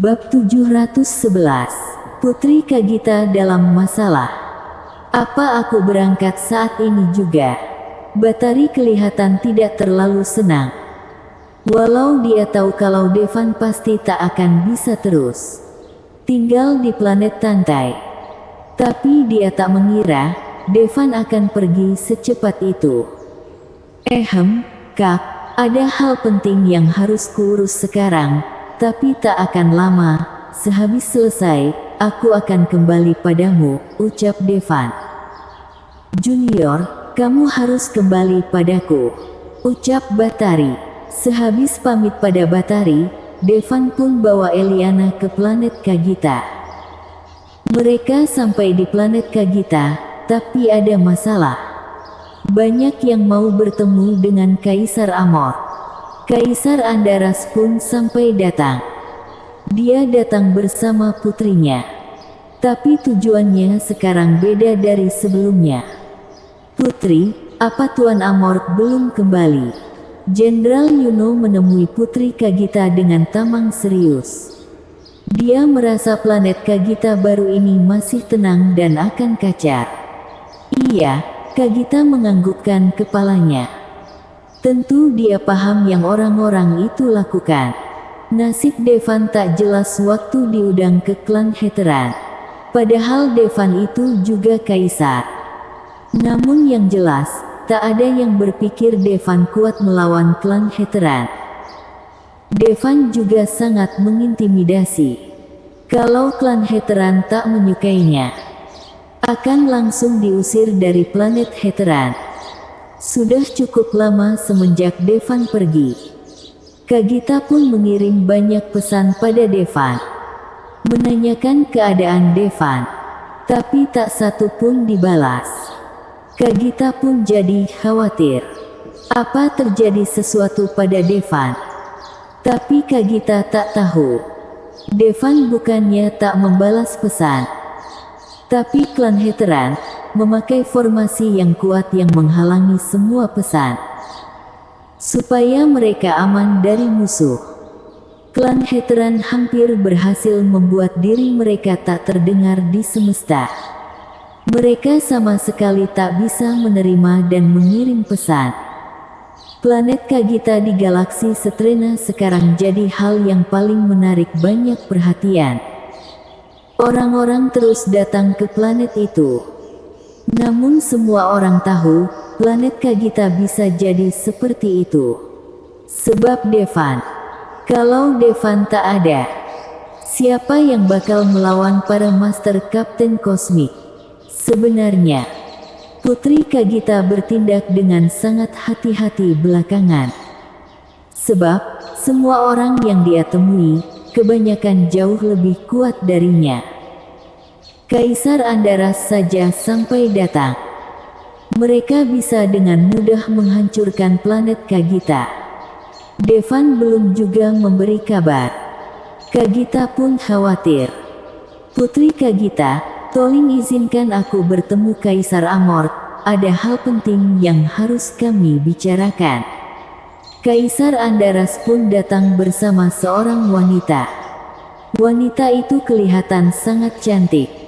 Bab 711. Putri Kagita dalam masalah. Apa aku berangkat saat ini juga? Batari kelihatan tidak terlalu senang. Walau dia tahu kalau Devan pasti tak akan bisa terus tinggal di planet Tantai. Tapi dia tak mengira Devan akan pergi secepat itu. Kak, ada hal penting yang harus kuurus sekarang, tapi tak akan lama. Sehabis selesai, aku akan kembali padamu, ucap Devan. Junior, kamu harus kembali padaku, ucap Batari. Sehabis pamit pada Batari, Devan pun bawa Eliana ke planet Kagita. Mereka sampai di planet Kagita, tapi ada masalah. Banyak yang mau bertemu dengan Kaisar Amor. Kaisar Andaras pun sampai datang. Dia datang bersama putrinya. Tapi tujuannya sekarang beda dari sebelumnya. Putri, apa Tuan Amor belum kembali? Jenderal Yuno menemui Putri Kagita dengan tamang serius. Dia merasa planet Kagita baru ini masih tenang dan akan kacar. Iya, Kagita menganggukkan kepalanya. Tentu dia paham yang orang-orang itu lakukan. Nasib Devan tak jelas waktu diundang ke klan Heteran. Padahal Devan itu juga kaisar. Namun yang jelas, tak ada yang berpikir Devan kuat melawan klan Heteran. Devan juga sangat mengintimidasi. Kalau klan Heteran tak menyukainya, akan langsung diusir dari planet Heteran. Sudah cukup lama semenjak Devan pergi. Kagita pun mengirim banyak pesan pada Devan, menanyakan keadaan Devan, tapi tak satu pun dibalas. Kagita pun jadi khawatir. Apa terjadi sesuatu pada Devan? Tapi Kagita tak tahu. Devan bukannya tak membalas pesan, tapi klan Heteran memakai formasi yang kuat yang menghalangi semua pesan, supaya mereka aman dari musuh. Klan Heteran hampir berhasil membuat diri mereka tak terdengar di semesta. Mereka sama sekali tak bisa menerima dan mengirim pesan. Planet Kagita di galaksi Setrena sekarang jadi hal yang paling menarik banyak perhatian. Orang-orang terus datang ke planet itu. Namun semua orang tahu, planet Kagita bisa jadi seperti itu sebab Devan. Kalau Devan tak ada, siapa yang bakal melawan para Master Kapten Kosmik? Sebenarnya, Putri Kagita bertindak dengan sangat hati-hati belakangan. Sebab, semua orang yang dia temui, kebanyakan jauh lebih kuat darinya. Kaisar Andaras saja sampai datang. Mereka bisa dengan mudah menghancurkan planet Kagita. Devan belum juga memberi kabar. Kagita pun khawatir. Putri Kagita, tolong izinkan aku bertemu Kaisar Amor. Ada hal penting yang harus kami bicarakan. Kaisar Andaras pun datang bersama seorang wanita. Wanita itu kelihatan sangat cantik.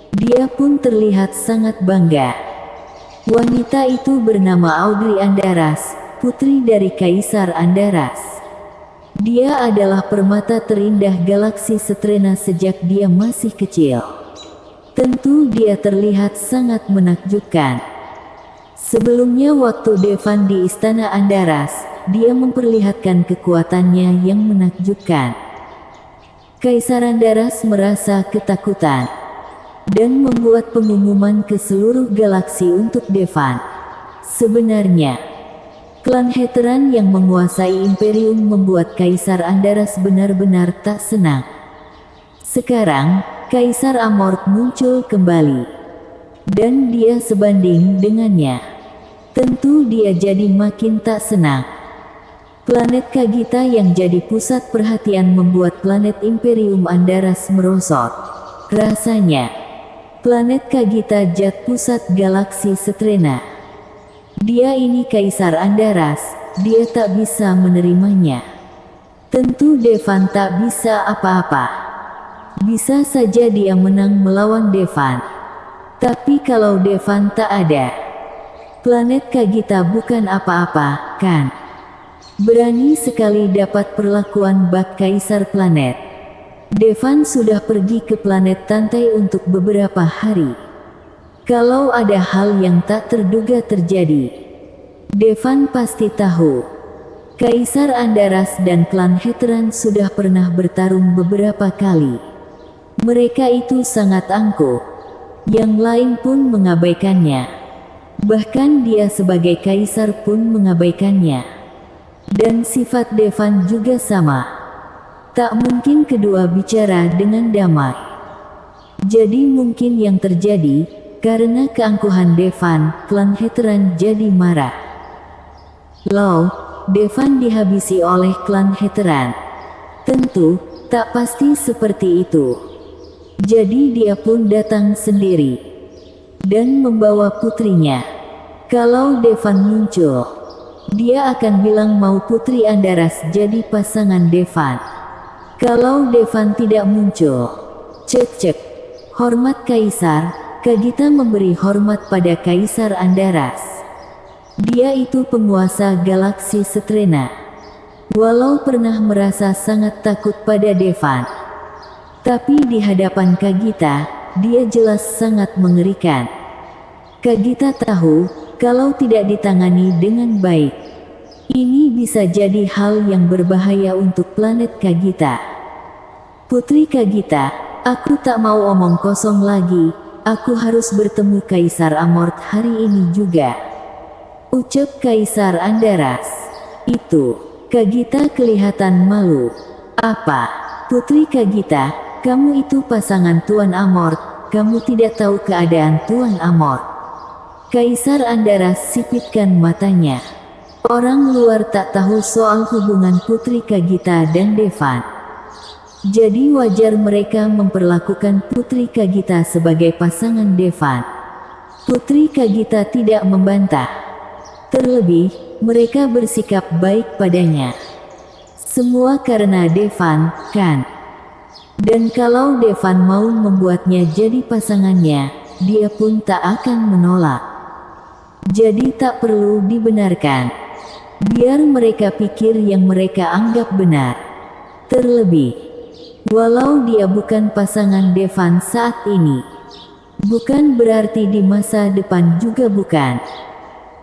Dia pun terlihat sangat bangga. Wanita itu bernama Audrey Andaras, putri dari Kaisar Andaras. Dia adalah permata terindah galaksi Setrena sejak dia masih kecil. Tentu dia terlihat sangat menakjubkan. Sebelumnya waktu Devan di Istana Andaras, dia memperlihatkan kekuatannya yang menakjubkan. Kaisar Andaras merasa ketakutan dan membuat pengumuman ke seluruh galaksi untuk Devan. Sebenarnya, klan Heteran yang menguasai Imperium membuat Kaisar Andaras benar-benar tak senang. Sekarang, Kaisar Amor muncul kembali, dan dia sebanding dengannya. Tentu dia jadi makin tak senang. Planet Kagita yang jadi pusat perhatian membuat planet Imperium Andaras merosot. Rasanya, planet Kagita jat pusat galaksi Setrena. Dia ini Kaisar Andaras, dia tak bisa menerimanya. Tentu Devan tak bisa apa-apa. Bisa saja dia menang melawan Devan. Tapi kalau Devan tak ada, planet Kagita bukan apa-apa, kan? Berani sekali dapat perlakuan bak kaisar planet. Devan sudah pergi ke planet Tantai untuk beberapa hari. Kalau ada hal yang tak terduga terjadi, Devan pasti tahu. Kaisar Andaras dan klan Heteran sudah pernah bertarung beberapa kali. Mereka itu sangat angkuh. Yang lain pun mengabaikannya. Bahkan dia sebagai kaisar pun mengabaikannya. Dan sifat Devan juga sama. Tak mungkin kedua bicara dengan damai. Jadi mungkin yang terjadi, karena keangkuhan Devan, klan Heteran jadi marah. Loh, Devan dihabisi oleh klan Heteran. Tentu, tak pasti seperti itu. Jadi dia pun datang sendiri. Dan membawa putrinya. Kalau Devan muncul, dia akan bilang mau Putri Andaras jadi pasangan Devan. Kalau Devan tidak muncul, cek, hormat Kaisar, Kagita memberi hormat pada Kaisar Andaras. Dia itu penguasa galaksi Setrena. Walau pernah merasa sangat takut pada Devan, tapi di hadapan Kagita, dia jelas sangat mengerikan. Kagita tahu, kalau tidak ditangani dengan baik, ini bisa jadi hal yang berbahaya untuk planet Kagita. Putri Kagita, aku tak mau omong kosong lagi, aku harus bertemu Kaisar Amort hari ini juga. Ucap Kaisar Andaras. Itu, Kagita kelihatan malu. Apa? Putri Kagita, kamu itu pasangan Tuan Amort, kamu tidak tahu keadaan Tuan Amort. Kaisar Andaras sipitkan matanya. Orang luar tak tahu soal hubungan Putri Kagita dan Devan. Jadi wajar mereka memperlakukan Putri Kagita sebagai pasangan Devan. Putri Kagita tidak membantah. Terlebih, mereka bersikap baik padanya. Semua karena Devan, kan? Dan kalau Devan mau membuatnya jadi pasangannya, dia pun tak akan menolak. Jadi tak perlu dibenarkan. Biar mereka pikir yang mereka anggap benar. Terlebih, walau dia bukan pasangan Devan saat ini, bukan berarti di masa depan juga bukan.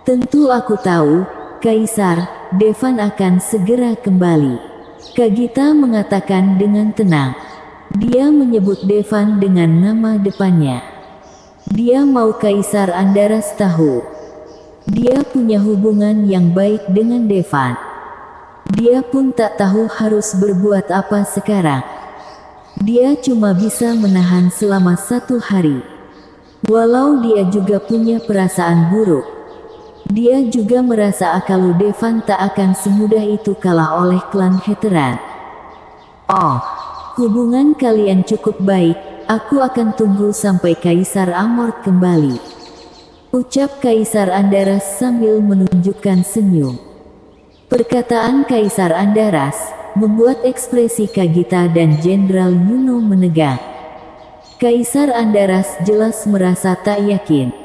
Tentu aku tahu, Kaisar, Devan akan segera kembali. Kagita mengatakan dengan tenang. Dia menyebut Devan dengan nama depannya. Dia mau Kaisar Andaras tahu. Dia punya hubungan yang baik dengan Devan. Dia pun tak tahu harus berbuat apa sekarang. Dia cuma bisa menahan selama 1 hari. Walau dia juga punya perasaan buruk. Dia juga merasa kalau Devan tak akan semudah itu kalah oleh klan Heteran. Oh, hubungan kalian cukup baik, aku akan tunggu sampai Kaisar Amort kembali. Ucap Kaisar Andaras sambil menunjukkan senyum. Perkataan Kaisar Andaras membuat ekspresi Kagita dan Jenderal Yuno menegang. Kaisar Andaras jelas merasa tak yakin.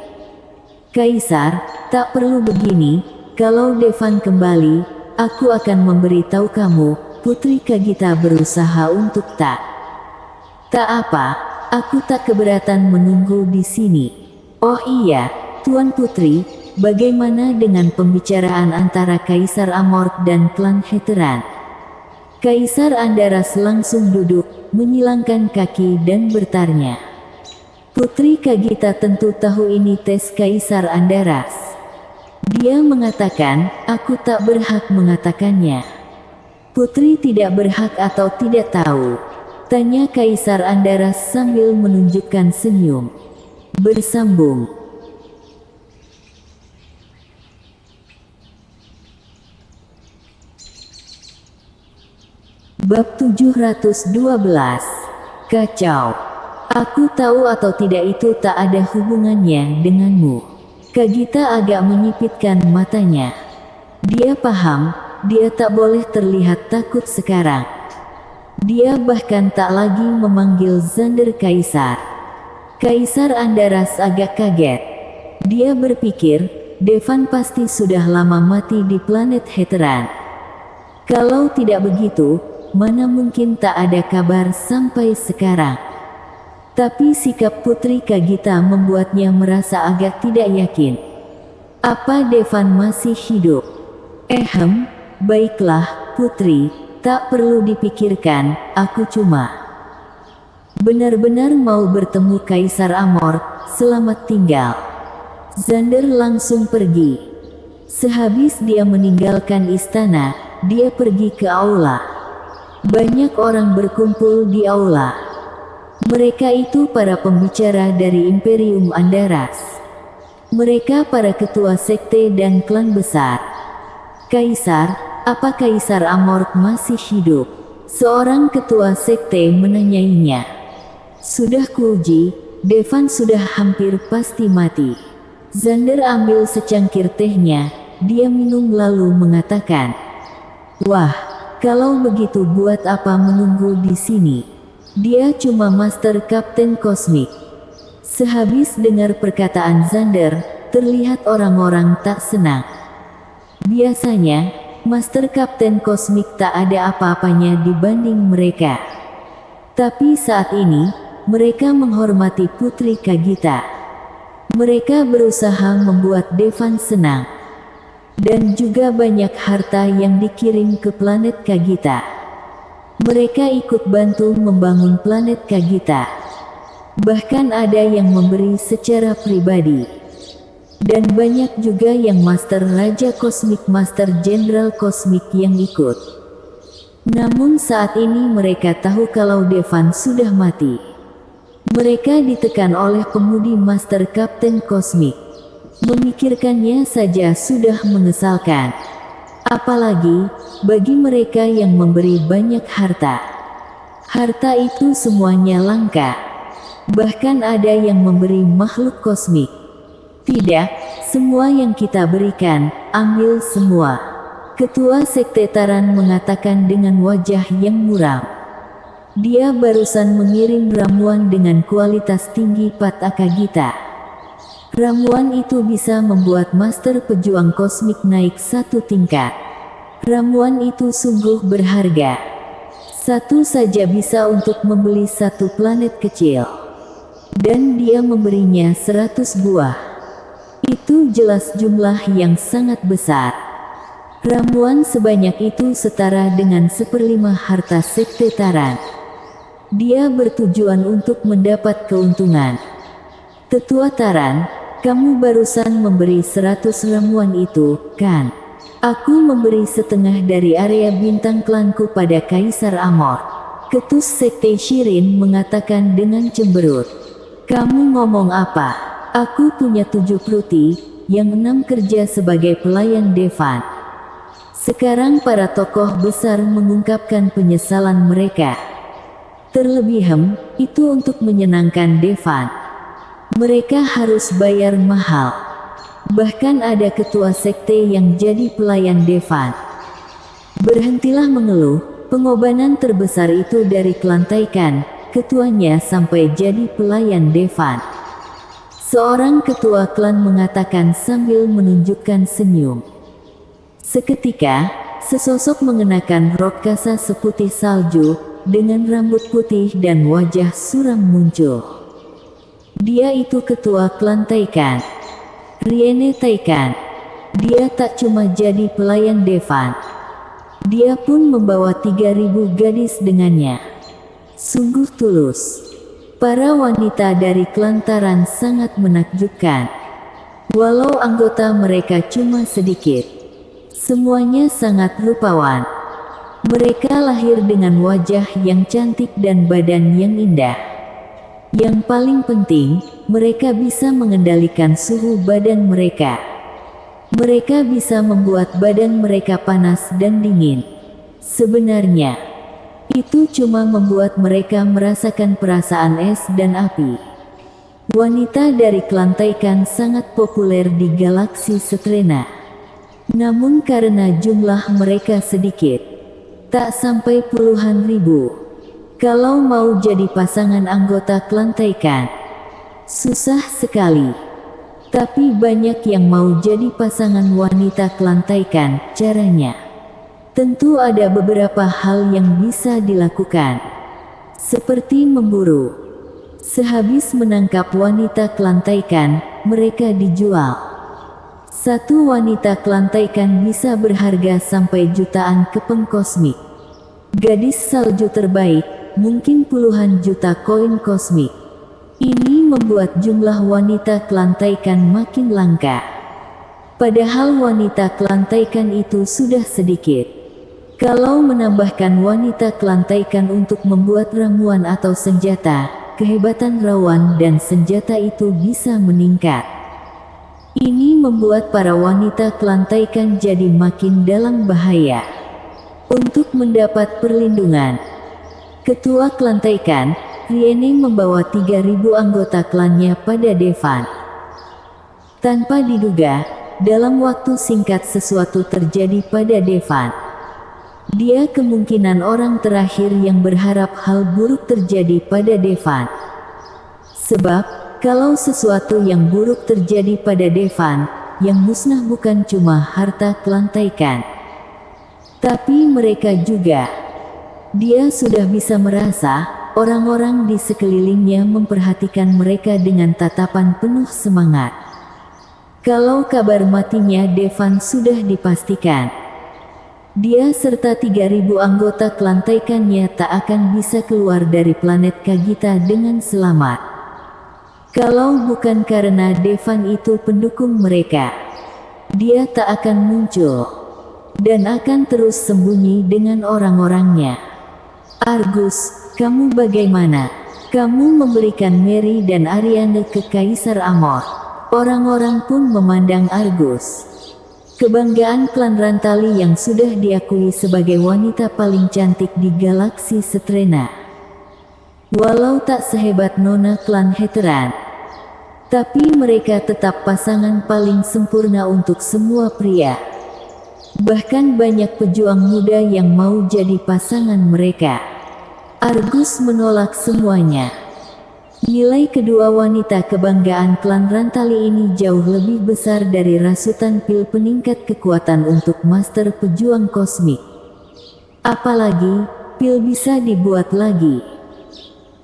Kaisar, tak perlu begini, kalau Devan kembali, aku akan memberitahu kamu, Putri Kagita berusaha untuk tak apa, aku tak keberatan menunggu di sini. Oh iya, Tuan Putri, bagaimana dengan pembicaraan antara Kaisar Amort dan klan Heteran? Kaisar Andaras langsung duduk, menyilangkan kaki dan bertanya. Putri Kagita tentu tahu ini tes Kaisar Andaras. Dia mengatakan, aku tak berhak mengatakannya. Putri tidak berhak atau tidak tahu? Tanya Kaisar Andaras sambil menunjukkan senyum. Bersambung. Bab 712. Kacau. Aku tahu atau tidak itu tak ada hubungannya denganmu. Kagita agak menyipitkan matanya. Dia paham, dia tak boleh terlihat takut sekarang. Dia bahkan tak lagi memanggil Xander Kaisar. Kaisar Andaras agak kaget. Dia berpikir, Devan pasti sudah lama mati di planet Heteran. Kalau tidak begitu, mana mungkin tak ada kabar sampai sekarang. Tapi sikap Putri Kagita membuatnya merasa agak tidak yakin. Apa Devan masih hidup? Baiklah, Putri, tak perlu dipikirkan, aku cuma benar-benar mau bertemu Kaisar Amor, selamat tinggal. Xander langsung pergi. Sehabis dia meninggalkan istana, dia pergi ke aula. Banyak orang berkumpul di aula. Mereka itu para pembicara dari Imperium Andaras. Mereka para ketua sekte dan klan besar. Kaisar, apa Kaisar Amor masih hidup? Seorang ketua sekte menanyainya. Sudah kuuji, Devan sudah hampir pasti mati. Xander ambil secangkir tehnya, dia minum lalu mengatakan, "Wah, kalau begitu buat apa menunggu di sini? Dia cuma Master Kapten Kosmik." Sehabis dengar perkataan Xander, terlihat orang-orang tak senang. Biasanya, Master Kapten Kosmik tak ada apa-apanya dibanding mereka. Tapi saat ini, mereka menghormati Putri Kagita. Mereka berusaha membuat Devan senang. Dan juga banyak harta yang dikirim ke planet Kagita. Mereka ikut bantu membangun planet Kagita. Bahkan ada yang memberi secara pribadi. Dan banyak juga yang Master Raja Kosmik, Master Jenderal Kosmik yang ikut. Namun saat ini mereka tahu kalau Devan sudah mati. Mereka ditekan oleh pemudi Master Kapten Kosmik. Memikirkannya saja sudah mengesalkan. Apalagi, bagi mereka yang memberi banyak harta. Harta itu semuanya langka. Bahkan ada yang memberi makhluk kosmik. Tidak, semua yang kita berikan, ambil semua. Ketua Sekte Taran mengatakan dengan wajah yang muram. Dia barusan mengirim ramuan dengan kualitas tinggi Pata Kagita. Ramuan itu bisa membuat Master Pejuang Kosmik naik satu tingkat. Ramuan itu sungguh berharga. Satu saja bisa untuk membeli satu planet kecil. Dan dia memberinya 100 buah. Itu jelas jumlah yang sangat besar. Ramuan sebanyak itu setara dengan 1/5 harta Sekte Taran. Dia bertujuan untuk mendapat keuntungan. Tetua Taran, kamu barusan memberi 100 ramuan itu, kan? Aku memberi setengah dari area bintang klanku pada Kaisar Amor. Ketus Sekte Shirin mengatakan dengan cemberut. Kamu ngomong apa? Aku punya 7 pruti, yang 6 kerja sebagai pelayan Devan. Sekarang para tokoh besar mengungkapkan penyesalan mereka. Terlebih itu untuk menyenangkan Devan. Mereka harus bayar mahal. Bahkan ada ketua sekte yang jadi pelayan Devan. Berhentilah mengeluh, pengorbanan terbesar itu dari klan Taikan, ketuanya sampai jadi pelayan Devan. Seorang ketua klan mengatakan sambil menunjukkan senyum. Seketika, sesosok mengenakan rok kasa seputih salju, dengan rambut putih dan wajah suram muncul. Dia itu ketua klan Taikan. Riene Taikan. Dia tak cuma jadi pelayan Devan. Dia pun membawa 3.000 gadis dengannya. Sungguh tulus. Para wanita dari klan Taran sangat menakjubkan. Walau anggota mereka cuma sedikit. Semuanya sangat rupawan. Mereka lahir dengan wajah yang cantik dan badan yang indah. Yang paling penting, mereka bisa mengendalikan suhu badan mereka. Mereka bisa membuat badan mereka panas dan dingin. Sebenarnya, itu cuma membuat mereka merasakan perasaan es dan api. Wanita dari klan Taikan sangat populer di galaksi Setrena. Namun karena jumlah mereka sedikit, tak sampai puluhan ribu, Kalau mau jadi pasangan anggota klan Taikan, susah sekali. Tapi banyak yang mau jadi pasangan wanita klan Taikan. Caranya, tentu ada beberapa hal yang bisa dilakukan, seperti memburu. Sehabis menangkap wanita klan Taikan, mereka dijual. Satu wanita klan Taikan bisa berharga sampai jutaan kepeng kosmik. Gadis salju terbaik, mungkin puluhan juta koin kosmik. Ini membuat jumlah wanita klan Taikan makin langka. Padahal wanita klan Taikan itu sudah sedikit. Kalau menambahkan wanita klan Taikan untuk membuat ramuan atau senjata, kehebatan rawan dan senjata itu bisa meningkat. Ini membuat para wanita klan Taikan jadi makin dalam bahaya. Untuk mendapat perlindungan, ketua klan Taikan, Riene, membawa 3.000 anggota klannya pada Devan. Tanpa diduga, dalam waktu singkat sesuatu terjadi pada Devan. Dia kemungkinan orang terakhir yang berharap hal buruk terjadi pada Devan. Sebab, kalau sesuatu yang buruk terjadi pada Devan, yang musnah bukan cuma harta klan Taikan, tapi mereka juga. Dia sudah bisa merasa orang-orang di sekelilingnya memperhatikan mereka dengan tatapan penuh semangat. Kalau kabar matinya Devan sudah dipastikan, dia serta 3.000 anggota klan Taikannya tak akan bisa keluar dari planet Kagita dengan selamat. Kalau bukan karena Devan itu pendukung mereka, dia tak akan muncul dan akan terus sembunyi dengan orang-orangnya. Argus, kamu bagaimana? Kamu memberikan Mary dan Ariane ke Kaisar Amor. Orang-orang pun memandang Argus, kebanggaan klan Rantali yang sudah diakui sebagai wanita paling cantik di galaksi Setrena. Walau tak sehebat Nona klan Heteran, tapi mereka tetap pasangan paling sempurna untuk semua pria. Bahkan banyak pejuang muda yang mau jadi pasangan mereka. Argus menolak semuanya. Nilai kedua wanita kebanggaan klan Rantali ini jauh lebih besar dari rasutan pil peningkat kekuatan untuk master pejuang kosmik. Apalagi, pil bisa dibuat lagi.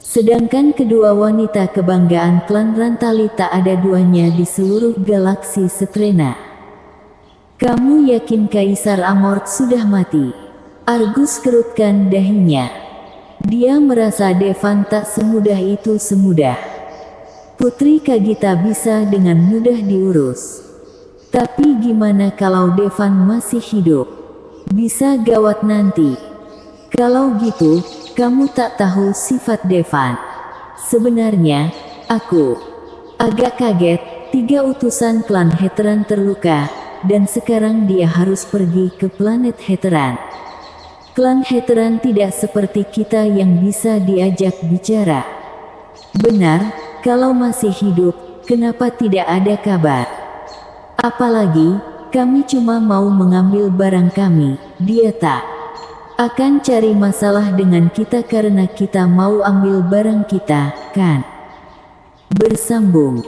Sedangkan kedua wanita kebanggaan klan Rantali tak ada duanya di seluruh galaksi Setrena. Kamu yakin Kaisar Amort sudah mati? Argus kerutkan dahinya. Dia merasa Devan tak semudah itu semudah. Putri Kagita bisa dengan mudah diurus. Tapi gimana kalau Devan masih hidup? Bisa gawat nanti. Kalau gitu, kamu tak tahu sifat Devan. Sebenarnya, aku agak kaget. 3 utusan klan Heteran terluka, dan sekarang dia harus pergi ke planet Heteran. Klan Heteran tidak seperti kita yang bisa diajak bicara. Benar, kalau masih hidup, kenapa tidak ada kabar? Apalagi, kami cuma mau mengambil barang kami, dia tak akan cari masalah dengan kita karena kita mau ambil barang kita, kan? Bersambung.